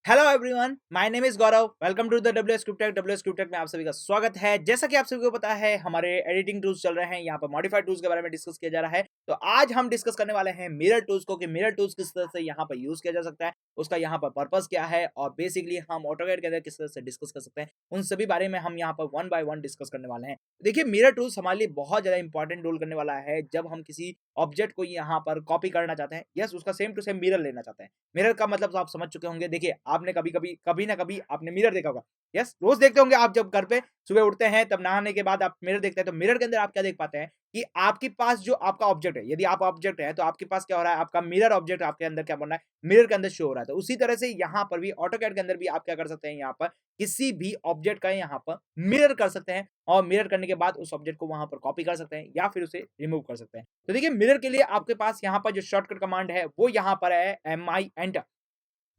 Hello everyone, my name is Gaurav. Welcome to the W scripted में आप सभी का स्वागत है। जैसा कि आप सभी को पता है, हमारे एडिटिंग टूल्स चल रहे हैं। यहाँ पर मॉडिफाइड टूल्स के बारे में डिस्कस किया जा रहा है। तो आज हम डिस्कस करने वाले हैं मिरर टूल्स को कि मिरर टूल्स किस तरह से यहाँ पर यूज किया जा सकता है, उसका यहाँ पर पर्पस क्या है और बेसिकली हम ऑटोकैड के अंदर किस तरह से डिस्कस कर सकते हैं। उन सभी बारे में हम यहाँ पर वन बाय वन डिस्कस करने वाले हैं। देखिए, मिरर टूल्स हमारे लिए बहुत ज्यादा इंपॉर्टेंट रोल करने वाला है जब हम किसी ऑब्जेक्ट को यहाँ पर कॉपी करना चाहते हैं। यस, उसका सेम टू सेम मिरर लेना चाहते हैं। मिरर का मतलब तो आप समझ चुके होंगे। देखिए, आपने कभी ना कभी आपने मिरर देखा होगा। यस, रोज देखते होंगे आप। जब घर पे सुबह उठते हैं तब नहाने के बाद आप मिरर देखते हैं, तो मिरर के अंदर आप क्या देख पाते हैं कि आपके पास जो आपका ऑब्जेक्ट है, यदि आप ऑब्जेक्ट है तो आपके पास क्या हो रहा है, आपका मिरर ऑब्जेक्ट आपके अंदर क्या बन रहा है, मिरर के अंदर शो हो रहा है। तो उसी तरह से यहाँ पर भी ऑटोकैड के अंदर भी आप क्या कर सकते हैं, यहाँ पर किसी भी ऑब्जेक्ट का यहाँ पर मिरर कर सकते हैं और मिरर करने के बाद उस ऑब्जेक्ट को वहां पर कॉपी कर सकते हैं या फिर उसे रिमूव कर सकते हैं। तो देखिए, मिरर के लिए आपके पास यहाँ पर जो शॉर्टकट कमांड है वो यहाँ पर है MI enter.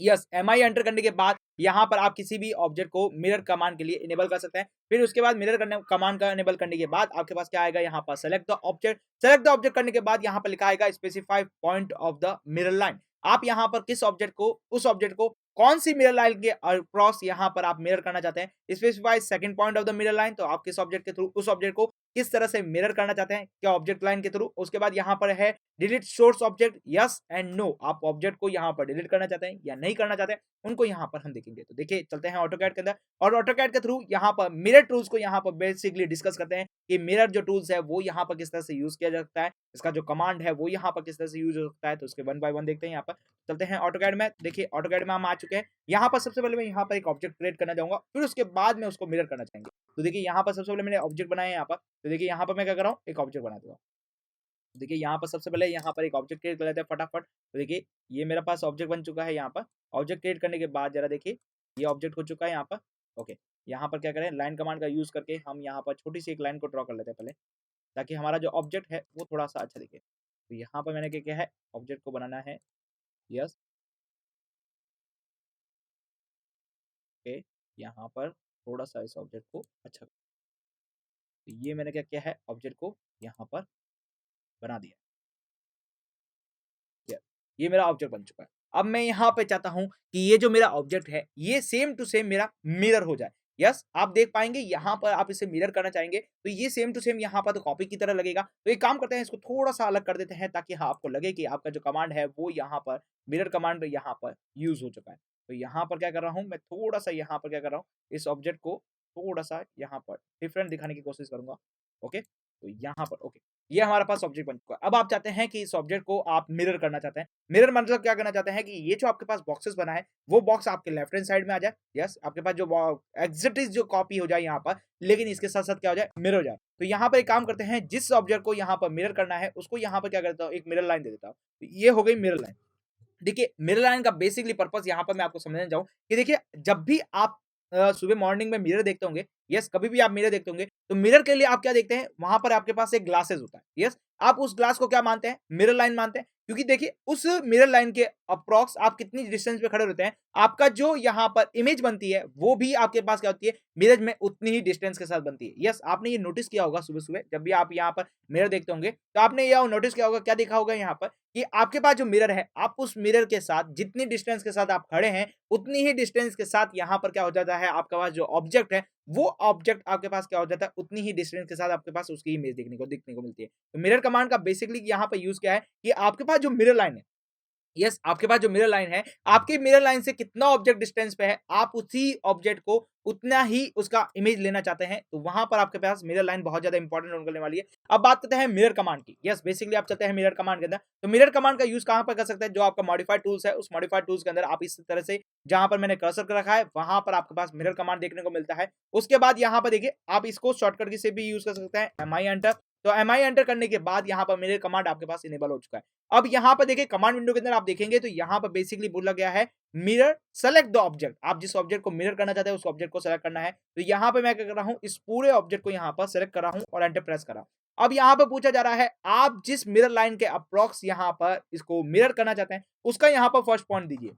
Yes, MI enter करने के बाद यहाँ पर आप किसी भी ऑब्जेक्ट को मिरर कमांड के लिए इनेबल कर सकते हैं। फिर उसके बाद मिरर करने कमांड का इनेबल करने के बाद आपके पास क्या आएगा, यहाँ पर select the object. Select the object करने के बाद यहाँ पर लिखा आएगा specify point of the mirror line. आप यहाँ पर किस ऑब्जेक्ट को, उस ऑब्जेक्ट को कौन सी मिरर लाइन के अक्रॉस यहाँ पर आप मिरर करना चाहते हैं। Specify second point of the mirror line, तो आप किस ऑब्जेक्ट के थ्रू उस ऑब्जेक्ट को किस तरह से मिरर करना चाहते हैं, क्या ऑब्जेक्ट लाइन के थ्रू। उसके बाद यहाँ पर है delete source object, yes and no. आप ऑब्जेक्ट को यहाँ पर डिलीट करना चाहते हैं या नहीं करना चाहते हैं, उनको यहाँ पर हम देखेंगे। तो देखिए, चलते हैं ऑटोकैड के अंदर और ऑटोकैड के थ्रू यहाँ पर मिरर टूल्स को यहाँ पर बेसिकली डिस्कस करते हैं कि मिरर जो टूल्स है वो यहाँ पर किस तरह से यूज किया जा सकता है, इसका जो कमांड है वो यहाँ पर किस तरह से यूज हो सकता है। तो उसके वन बाय वन देखते हैं। यहाँ पर चलते हैं ऑटोकैड में। देखिए, ऑटोकैड में हम आ चुके हैं। यहाँ पर सबसे पहले मैं यहाँ पर एक ऑब्जेक्ट क्रिएट करना चाहूंगा, फिर उसके बाद में उसको मिरर करना चाहेंगे। तो देखिए, यहाँ पर सबसे पहले मैंने ऑब्जेक्ट बनाया है यहाँ पर। तो देखिए, यहाँ पर मैं क्या कर रहा हूँ, एक ऑब्जेक्ट बना दूंगा। देखिए, यहाँ पर सबसे पहले यहाँ पर एक ऑब्जेक्ट क्रिएट कर लेते हैं फटाफट। तो देखिए, ये मेरे पास ऑब्जेक्ट बन चुका है। यहाँ पर ऑब्जेक्ट क्रिएट करने के बाद जरा देखिए, ये ऑब्जेक्ट हो चुका है यहाँ पर। ओके, यहाँ पर क्या करें, लाइन कमांड का यूज करके हम यहाँ पर छोटी सी एक लाइन को ड्रॉ कर लेते हैं पहले, ताकि हमारा जो ऑब्जेक्ट है वो थोड़ा सा अच्छा दिखे। तो यहाँ पर मैंने क्या किया है, ऑब्जेक्ट को बनाना है। यस, ओके, यहाँ पर थोड़ा सा इस ऑब्जेक्ट को अच्छा, तो ये मैंने क्या किया है, ऑब्जेक्ट को यहाँ पर बना दिया। या, ये मेरा ऑब्जेक्ट बन चुका है। अब मैं यहाँ पे चाहता हूँ कि ये जो मेरा ऑब्जेक्ट है ये सेम टू सेम मेरा मिरर हो जाए। यस, आप देख पाएंगे यहाँ पर आप इसे मिरर करना चाहेंगे तो ये सेम टू सेम यहाँ पर तो कॉपी की तरह लगेगा। तो एक काम करते हैं, इसको थोड़ा सा अलग कर देते हैं ताकि हाँ आपको लगे कि आपका जो कमांड है वो यहाँ पर मिरर कमांड यहाँ पर यूज हो चुका है। तो यहाँ पर क्या कर रहा हूँ, मैं थोड़ा सा यहाँ पर क्या कर रहा हूँ, इस ऑब्जेक्ट को थोड़ा सा यहाँ पर डिफरेंट दिखाने की कोशिश करूंगा। ओके, तो यहाँ पर ओके, ये हमारे पास ऑब्जेक्ट बन चुका है। अब आप चाहते हैं कि इस ऑब्जेक्ट को आप मिरर करना चाहते हैं। मिरर मतलब क्या करना चाहते हैं कि ये जो आपके पास बॉक्सेस बना है वो बॉक्स आपके लेफ्ट हैंड साइड में आ जाए। यस, आपके पास जो एग्जिट जो कॉपी हो जाए यहाँ पर, लेकिन इसके साथ साथ क्या हो जाए, मिरर हो जाए। तो यहाँ पर एक काम करते हैं, जिस ऑब्जेक्ट को यहाँ पर मिरर करना है उसको यहाँ पर क्या करता हूँ, एक मिरर लाइन दे देता हूँ। तो ये हो गई मिरर लाइन। देखिए, मिरर लाइन का बेसिकली पर्पस यहाँ पर मैं आपको समझाना चाहूँ कि देखिए, जब भी आप सुबह मॉर्निंग में मिरर देखते होंगे, यस, कभी भी आप मिरर देखते होंगे तो मिरर के लिए आप क्या देखते हैं, वहां पर आपके पास एक ग्लासेस होता है। यस, आप उस ग्लास को क्या मानते हैं, मिरर लाइन मानते हैं। क्योंकि देखिए, उस मिरर लाइन के अप्रॉक्स आप कितनी डिस्टेंस पे खड़े रहते हैं, आपका जो यहाँ पर इमेज बनती है वो भी आपके पास क्या होती है, मिरर में उतनी ही डिस्टेंस के साथ बनती है। यस, आपने ये नोटिस किया होगा, सुबह सुबह जब भी आप यहाँ पर मिरर देखते होंगे तो आपने यह नोटिस किया होगा, क्या देखा होगा यहाँ पर कि आपके पास जो मिरर है, आप उस मिरर के साथ जितनी डिस्टेंस के साथ आप खड़े हैं उतनी ही डिस्टेंस के साथ यहाँ पर क्या हो जाता है, आपके पास जो ऑब्जेक्ट है वो ऑब्जेक्ट आपके पास क्या हो जाता है, उतनी ही डिस्टेंस के साथ आपके पास उसकी इमेज दिखने को मिलती है। तो मिरर कमांड का बेसिकली यहाँ पर यूज क्या है कि आपके पास जो मिरर लाइन है, यस, आपके पास जो मिरर लाइन है, आपके मिरर लाइन से कितना ऑब्जेक्ट डिस्टेंस पे है, आप उसी ऑब्जेक्ट को उतना ही उसका इमेज लेना चाहते हैं, तो वहां पर आपके पास मिरर लाइन बहुत ज्यादा इंपॉर्टेंट रोल करने वाली है। अब बात करते हैं मिरर कमांड की। यस, बेसिकली आप चलते हैं मिरर कमांड के अंदर। तो मिरर कमांड का यूज कहां पर कर सकते हैं, जो आपका मॉडिफाइड टूल्स है उस मॉडिफाइड टूल्स के अंदर आप इस तरह से, जहां पर मैंने कर्सर रखा है वहां पर आपके पास मिरर कमांड देखने को मिलता है। उसके बाद यहाँ पर देखिए, आप इसको शॉर्टकट की से भी यूज कर सकते हैं, MI एंटर। तो MI एंटर करने के बाद यहाँ पर मिरर कमांड आपके पास इनेबल हो चुका है। अब यहाँ पर देखिए, कमांड विंडो के अंदर आप देखेंगे तो यहाँ पर बेसिकली बोला गया है मिरर सेलेक्ट द ऑब्जेक्ट। आप जिस ऑब्जेक्ट को मिरर करना चाहते हैं उस ऑब्जेक्ट को सेलेक्ट करना है। तो यहाँ पे मैं क्या कर रहा हूँ, इस पूरे ऑब्जेक्ट को यहाँ पर सेलेक्ट कर रहा हूँ और एंटर प्रेस कर रहा हूँ। अब यहाँ पे पूछा जा रहा है, आप जिस मिरर लाइन के अप्रॉक्स यहाँ पर इसको मिरर करना चाहते हैं उसका यहाँ पर फर्स्ट पॉइंट दीजिए।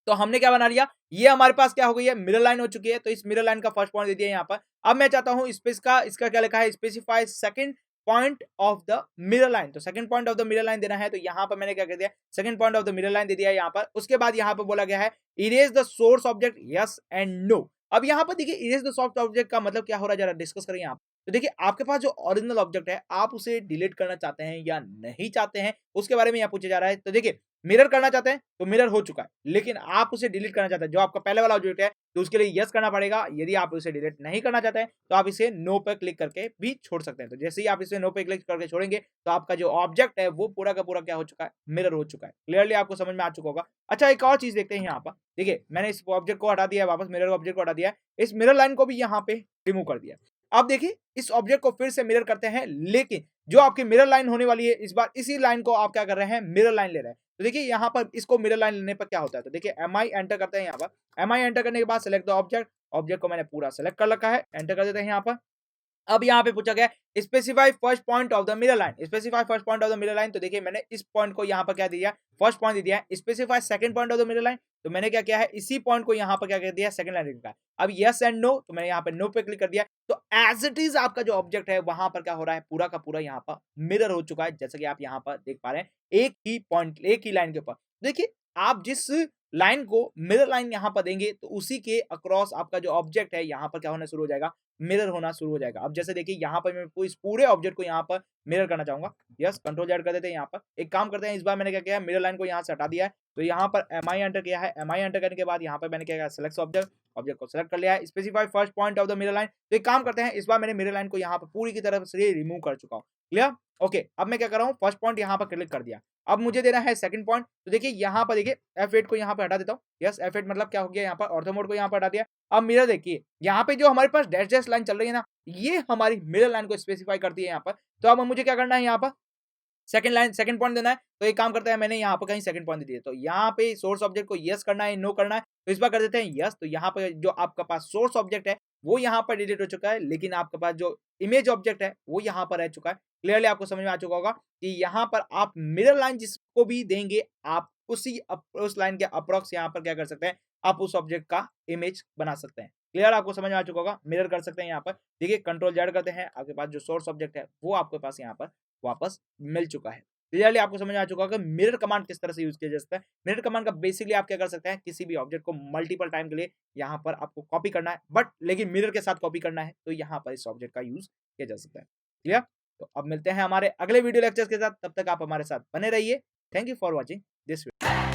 तो हमने क्या बना लिया, ये हमारे पास क्या हो गई है, मिरर लाइन हो चुकी है। तो इस मिरर लाइन का फर्स्ट पॉइंट दे दिया यहाँ पर। अब मैं चाहता हूँ इसका क्या लिखा है, specify second point of the mirror line. तो second point of the mirror line देना है, तो यहाँ पर मैंने क्या कर दिया, second point of the mirror line दे दिया यहाँ पर। उसके बाद यहाँ पर बोला गया है erase the source object, yes and no. अब यहाँ पर देखिए इरेज द सोर्स ऑब्जेक्ट का मतलब क्या हो रहा है, जरा डिस्कस करें यहाँ। तो देखिए आपके पास जो ओरिजिनल ऑब्जेक्ट है, आप उसे डिलीट करना चाहते हैं या नहीं चाहते हैं, उसके बारे में यहाँ पूछा जा रहा है। तो देखिए मिरर करना चाहते हैं तो मिरर हो चुका है, लेकिन आप उसे डिलीट करना चाहते हैं, जो आपका पहले वाला ऑब्जेक्ट है, तो उसके लिए यस करना पड़ेगा। यदि आप उसे डिलीट नहीं करना चाहते हैं तो आप इसे नो पे क्लिक करके भी छोड़ सकते हैं। तो जैसे ही आप इसे नो पे क्लिक करके छोड़ेंगे तो आपका जो ऑब्जेक्ट है वो पूरा का पूरा क्या हो चुका है, मिरर हो चुका है। क्लियरली आपको समझ में आ चुका होगा। अच्छा एक और चीज देखते हैं यहाँ पर। देखिए मैंने इस ऑब्जेक्ट को हटा दिया है, वापस मिरर ऑब्जेक्ट को हटा दिया है, इस मिरर लाइन को भी यहाँ पे रिमूव कर दिया। अब देखिए इस ऑब्जेक्ट को फिर से मिरर करते हैं, लेकिन जो आपकी मिरर लाइन होने वाली है, इस बार इसी लाइन को आप क्या कर रहे हैं, मिरर लाइन ले रहे हैं। तो देखिए यहाँ पर इसको मिरर लाइन लेने पर क्या होता है, तो देखिए mi एंटर करते हैं यहाँ पर। mi एंटर करने के बाद सिलेक्ट द ऑब्जेक्ट, ऑब्जेक्ट को मैंने पूरा सेलेक्ट कर रखा है, एंटर कर देते हैं यहाँ पर। अब यहाँ पे पूछा गया specify first point of the mirror line, specify first point of the mirror line. तो देखिए मैंने इस पॉइंट को यहाँ पर क्या दिया, फर्स्ट पॉइंट दे दिया है। Specify second point of the mirror line, तो मैंने क्या किया है, इसी पॉइंट को यहाँ पर क्या कर दिया, सेकंड लाइन लिखा है। अब यस एंड नो, तो मैंने यहाँ पे नो पे क्लिक कर दिया। तो एज इट इज आपका जो ऑब्जेक्ट है वहां पर क्या हो रहा है, पूरा का पूरा यहाँ पर मिरर हो चुका है, जैसा कि आप यहाँ पर देख पा रहे हैं, एक ही पॉइंट, एक ही लाइन के ऊपर। देखिए आप जिस लाइन को मिरर लाइन यहाँ पर देंगे तो उसी के अक्रॉस आपका जो ऑब्जेक्ट है यहाँ पर क्या होना शुरू हो जाएगा, मिरर होना शुरू हो जाएगा। अब जैसे देखिए यहाँ पर मैं इस पूरे ऑब्जेक्ट को यहाँ पर मिरर करना चाहूंगा, यस कंट्रोल जेड कर देते हैं। यहाँ पर एक काम करते हैं, इस बार मैंने क्या किया, मिरर लाइन को यहाँ से हटा दिया है। तो यहाँ पर mi एंटर किया है, mi एंटर करने के बाद यहाँ पर मैंने क्या किया, सेलेक्ट ऑब्जेक्ट, ऑब्जेक्ट को सेलेक्ट कर लिया है। Specify first point of the mirror line, तो एक काम करते हैं, इस बार मैंने मिरर लाइन को यहाँ पर पूरी की तरफ से रिमूव कर चुका हूँ। Clear, okay. अब मैं क्या कर रहा हूँ, फर्स्ट पॉइंट यहाँ पर क्लिक कर दिया। अब मुझे देना है सेकंड पॉइंट। तो देखिए यहाँ पर देखिए F8 को यहाँ पर हटा देता हूँ, यस F8 मतलब क्या हो गया, यहाँ पर ऑर्थो मोड को यहाँ पर हटा दिया। अब मिरर देखिए यहाँ पे जो हमारे पास डैश डैश लाइन चल रही है ना, ये हमारी मिरर लाइन को स्पेसिफाई करती है यहाँ पर। तो अब मुझे क्या करना है, यहाँ पर सेकंड लाइन सेकंड पॉइंट देना है। तो एक काम करते हैं, मैंने यहाँ पर कहीं सेकंड पॉइंट दे दिया, तो यहाँ पे सोर्स ऑब्जेक्ट को यस करना है, नो करना है, तो इस बार कर देते हैं यस। तो यहाँ पे जो आपका पास सोर्स ऑब्जेक्ट है वो यहाँ पर डिलीट हो चुका है, लेकिन आपके पास जो इमेज ऑब्जेक्ट है वो यहाँ पर रह चुका है। क्लियरली आपको समझ में आ चुका होगा कि यहाँ पर आप मिरर लाइन जिसको भी देंगे, आप उस लाइन के अप्रॉक्स यहाँ पर क्या कर सकते हैं, आप उस ऑब्जेक्ट का इमेज बना सकते हैं। क्लियर आपको समझ में आ चुका होगा, मिरर कर सकते हैं यहाँ पर। देखिए कंट्रोल जेड करते हैं, आपके पास जो सोर्स ऑब्जेक्ट है वो आपके पास यहाँ पर वापस मिल चुका है। क्लियरली आपको समझ में आ चुका होगा मिरर कमांड किस तरह से यूज किया जा सकता है। मिरर कमांड का बेसिकली आप क्या कर सकते हैं, किसी भी ऑब्जेक्ट को मल्टीपल टाइम के लिए यहाँ पर आपको कॉपी करना है, बट लेकिन मिरर के साथ कॉपी करना है, तो यहाँ पर इस ऑब्जेक्ट का यूज किया जा सकता है। क्लियर, तो अब मिलते हैं हमारे अगले वीडियो लेक्चर्स के साथ, तब तक आप हमारे साथ बने रहिए। Thank you for watching this video.